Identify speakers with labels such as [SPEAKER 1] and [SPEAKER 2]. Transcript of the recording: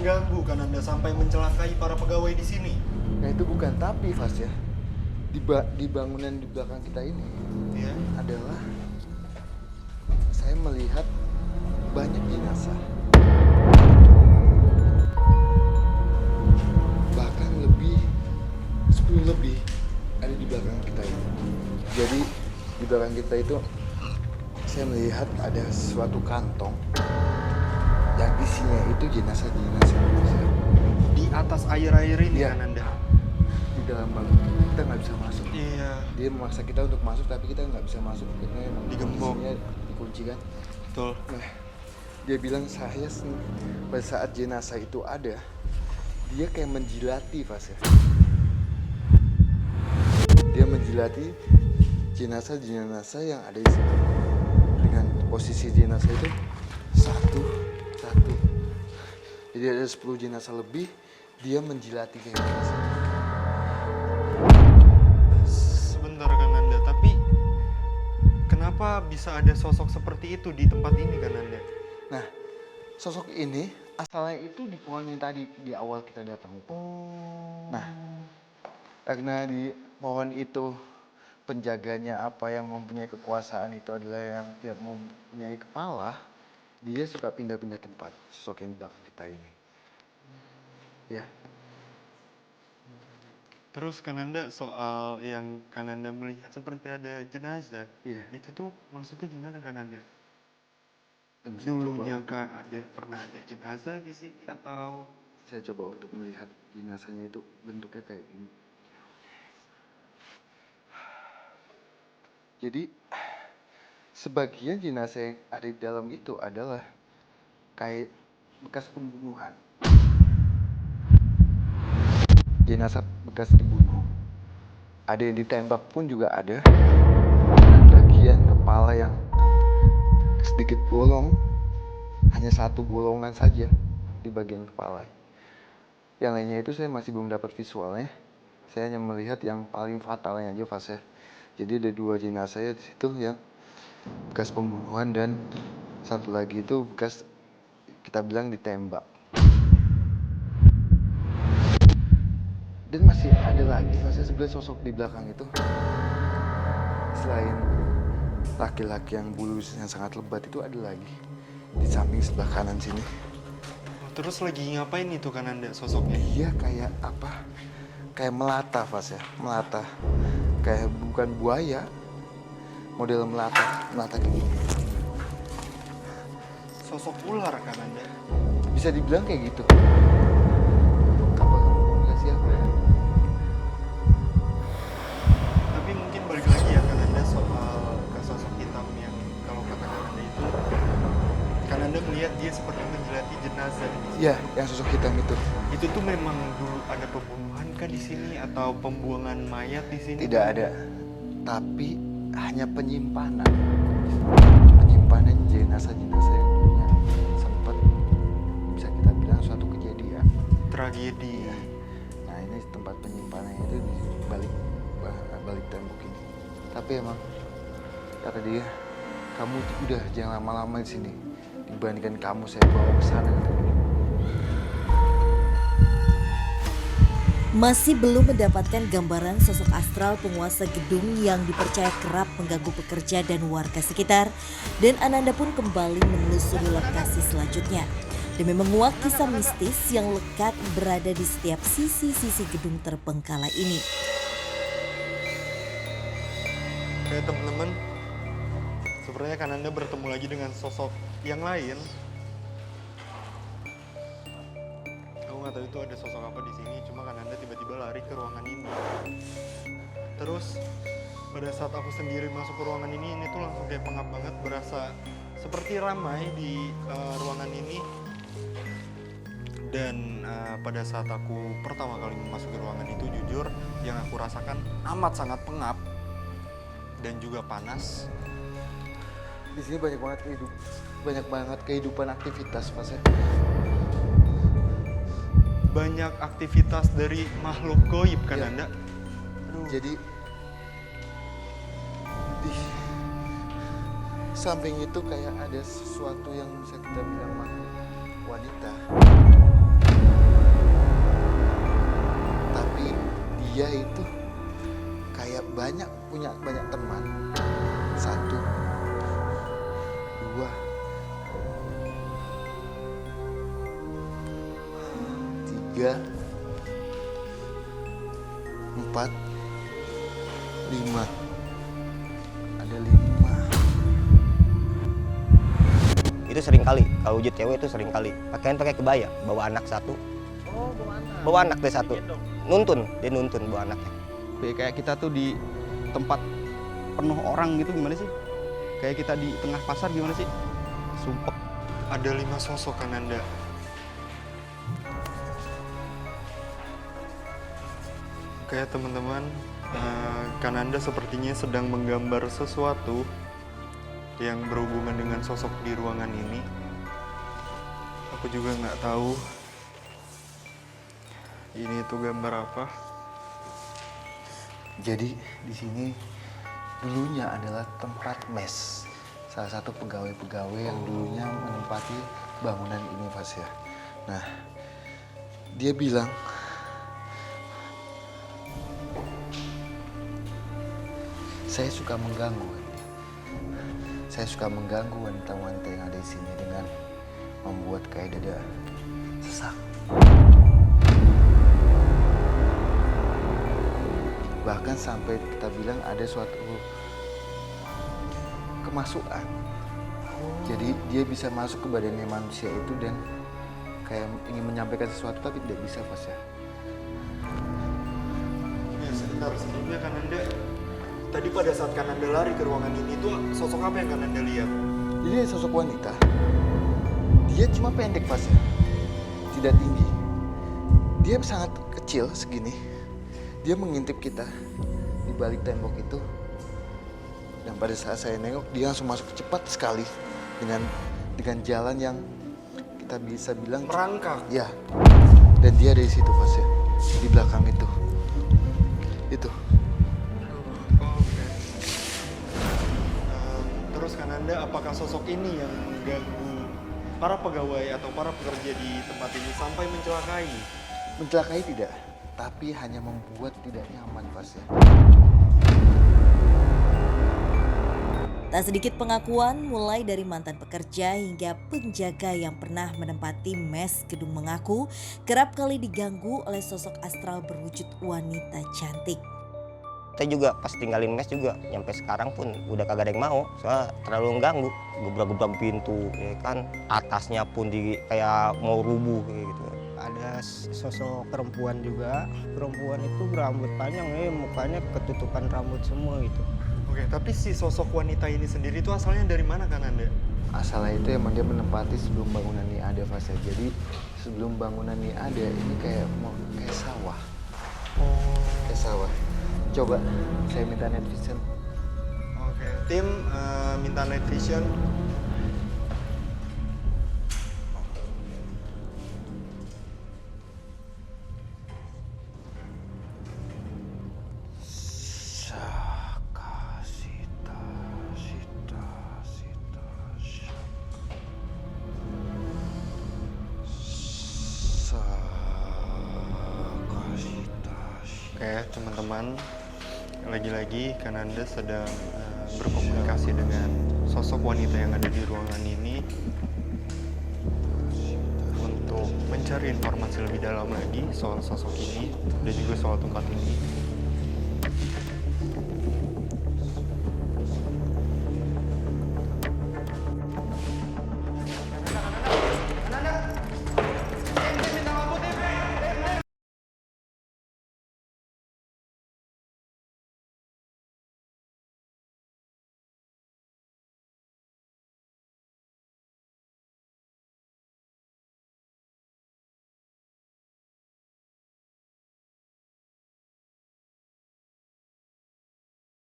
[SPEAKER 1] mengganggu kan Anda sampai mencelakai para pegawai di sini.
[SPEAKER 2] Nah itu bukan tapi Fas ya. Di bangunan di belakang kita ini
[SPEAKER 1] Ya.
[SPEAKER 2] adalah saya melihat banyak jenazah. Bahkan lebih 10 lebih ada di belakang kita ini. Jadi di belakang kita itu saya melihat ada suatu kantong yang isinya itu jenazah-jenazah.
[SPEAKER 1] Di atas air-air ini
[SPEAKER 2] Iya.
[SPEAKER 1] kan Anda.
[SPEAKER 2] Di dalam bangunan kita nggak bisa masuk.
[SPEAKER 1] Iya.
[SPEAKER 2] Dia memaksa kita untuk masuk tapi kita nggak bisa masuk karena emang
[SPEAKER 1] Digembok.
[SPEAKER 2] kondisinya dikunci kan.
[SPEAKER 1] Betul.
[SPEAKER 2] Nah, dia bilang pada saat jenazah itu ada, dia kayak menjilati Fas ya. Dia menjilati jenazah-jenazah yang ada di situ. Dengan posisi jenazah itu satu. Jadi ada 10 jenazah lebih, dia menjilati kayak gitu.
[SPEAKER 1] Sebentar kan Anda, tapi kenapa bisa ada sosok seperti itu di tempat ini kan Anda?
[SPEAKER 2] Nah, sosok ini asalnya itu di pohon yang tadi di awal kita datang itu.
[SPEAKER 1] Oh.
[SPEAKER 2] Nah, karena di pohon itu penjaganya apa yang mempunyai kekuasaan itu adalah yang tidak mempunyai kepala, dia suka pindah-pindah tempat, sosok yang di belakang kita ini. Ya.
[SPEAKER 1] Terus kan Anda soal yang kan Anda melihat seperti ada jenazah.
[SPEAKER 2] Iya.
[SPEAKER 1] Itu tuh maksudnya gimana kan Anda?
[SPEAKER 2] Dan
[SPEAKER 1] Dulunya kan pernah ada jenazah di sini atau
[SPEAKER 2] saya coba untuk melihat jenazahnya itu bentuknya kayak ini. Jadi sebagian jenazah yang ada di dalam itu adalah kayak bekas pembunuhan. Jenazah bekas dibunuh. Ada yang ditembak pun juga ada. Dan bagian kepala yang sedikit bolong, hanya satu bolongan saja di bagian kepala. Yang lainnya itu saya masih belum dapat visualnya. Saya hanya melihat yang paling fatalnya aja fase. Jadi ada 2 jenazah di situ yang bekas pembunuhan dan satu lagi itu bekas kita bilang ditembak. Dan masih ada lagi fase sebelah sosok di belakang itu. Selain laki-laki yang bulu yang sangat lebat itu ada lagi di samping sebelah kanan sini.
[SPEAKER 1] terus lagi ngapain itu kan Anda sosoknya?
[SPEAKER 2] Dia kayak apa? Kayak melata Fas ya, melata. Kayak bukan buaya, model melata kayak gini.
[SPEAKER 1] Sosok ular kan Anda?
[SPEAKER 2] Bisa dibilang kayak gitu. Apa kamu nggak siapa?
[SPEAKER 1] Tapi mungkin balik lagi ya kan Anda soal ke sosok hitam yang kalau katakan Anda itu kan Anda melihat dia seperti menjelati jenazah di sini.
[SPEAKER 2] Iya, yang sosok hitam itu.
[SPEAKER 1] Itu tuh memang dulu ada pembunuhan kah di sini atau pembuangan mayat di sini?
[SPEAKER 2] Tidak ada, tapi hanya penyimpanan jenazah-jenazah yang dulunya sempat bisa kita bilang suatu kejadian.
[SPEAKER 1] Tragedi.
[SPEAKER 2] Iya. Nah ini tempat penyimpanannya itu di balik tembok ini. Tapi emang kata dia, kamu udah jangan lama-lama di sini. Dibandingkan kamu saya bawa ke sana.
[SPEAKER 3] Masih belum mendapatkan gambaran sosok astral penguasa gedung yang dipercaya kerap mengganggu pekerja dan warga sekitar, dan Ananda pun kembali menelusuri lokasi selanjutnya demi menguak kisah mistis yang lekat berada di setiap sisi-sisi gedung terbengkalai ini.
[SPEAKER 1] Oke teman-teman, sebenarnya kan Anda bertemu lagi dengan sosok yang lain. Aku nggak tahu itu ada sosok apa di sini, cuma kan Anda tiba-tiba lari ke ruangan ini. Terus pada saat aku sendiri masuk ke ruangan ini tuh langsung kayak pengap banget, berasa seperti ramai di ruangan ini. Dan pada saat aku pertama kali masuk ke ruangan itu, jujur yang aku rasakan amat sangat pengap dan juga panas.
[SPEAKER 2] Di sini banyak banget kehidupan aktivitas Mas ya.
[SPEAKER 1] Banyak aktivitas dari makhluk goib kan
[SPEAKER 2] Iya.
[SPEAKER 1] Anda?
[SPEAKER 2] Jadi di samping itu kayak ada sesuatu yang bisa kita bilang makhluk wanita. dia itu kayak punya banyak teman. 1, 2, 3, 4, 5. Ada 5.
[SPEAKER 4] Itu sering kali kalau wujud cewek itu sering kali pakai kebaya, bawa anak satu.
[SPEAKER 5] Oh, bawa anak.
[SPEAKER 4] Bawa anak deh satu. Dia nuntun bawa anaknya.
[SPEAKER 5] Kayak kita tuh di tempat penuh orang gitu gimana sih? Kayak kita di tengah pasar gimana sih? Sumpah.
[SPEAKER 1] Ada 5 sosok Kananda. Oke teman-teman, Kananda sepertinya sedang menggambar sesuatu yang berhubungan dengan sosok di ruangan ini. Aku juga nggak tahu ini itu gambar apa.
[SPEAKER 2] Jadi di sini dulunya adalah tempat mes. Salah satu pegawai-pegawai yang dulunya menempati bangunan ini, Mas ya. Nah, dia bilang saya suka mengganggu. Saya suka mengganggu wanita-wanita yang ada di sini dengan membuat kayak dada sesak. Bahkan sampai kita bilang ada suatu kemasukan. Jadi dia bisa masuk ke badannya manusia itu dan kayak ingin menyampaikan sesuatu tapi tidak bisa, Pas ya.
[SPEAKER 1] Ya sebentar, sebelumnya Kananda, tadi pada saat Kananda lari ke ruangan ini tuh sosok apa yang Kananda lihat?
[SPEAKER 2] Jadi ada sosok wanita. Dia cuma pendek, Pas ya. Tidak tinggi. Dia sangat kecil segini. Dia mengintip kita di balik tembok itu. Dan pada saat saya nengok, dia langsung masuk cepat sekali dengan jalan yang kita bisa bilang
[SPEAKER 1] Merangkak.
[SPEAKER 2] ya. Dan dia ada di situ, Pas ya. Di belakang itu. Itu.
[SPEAKER 1] Oke. Terus Kananda, apakah sosok ini yang mengganggu para pegawai atau para pekerja di tempat ini sampai mencelakai?
[SPEAKER 2] Mencelakai tidak, tapi hanya membuat tidak nyaman, Pas ya.
[SPEAKER 3] Tak sedikit pengakuan mulai dari mantan pekerja hingga penjaga yang pernah menempati mes gedung mengaku kerap kali diganggu oleh sosok astral berwujud wanita cantik.
[SPEAKER 4] Kita juga pas tinggalin mes juga nyampe sekarang pun udah kagak ada yang mau, soalnya terlalu mengganggu, gebrak-gebrak pintu, ya kan, atasnya pun kayak mau rubuh kayak gitu.
[SPEAKER 6] Ada sosok perempuan juga. Perempuan itu berambut panjang, mukanya ketutupan rambut semua gitu.
[SPEAKER 1] Oke, tapi si sosok wanita ini sendiri itu asalnya dari mana Kananda?
[SPEAKER 2] Asalnya itu emang dia menempati sebelum bangunan ini ada, Pas ya. Jadi sebelum bangunan ini ada, ini kayak sawah. Kayak sawah. Coba saya minta night vision.
[SPEAKER 1] Oke, tim minta night vision. Oke, teman-teman, lagi-lagi Kananda sedang berkomunikasi dengan sosok wanita yang ada di ruangan ini untuk mencari informasi lebih dalam lagi soal sosok ini dan juga soal tempat ini.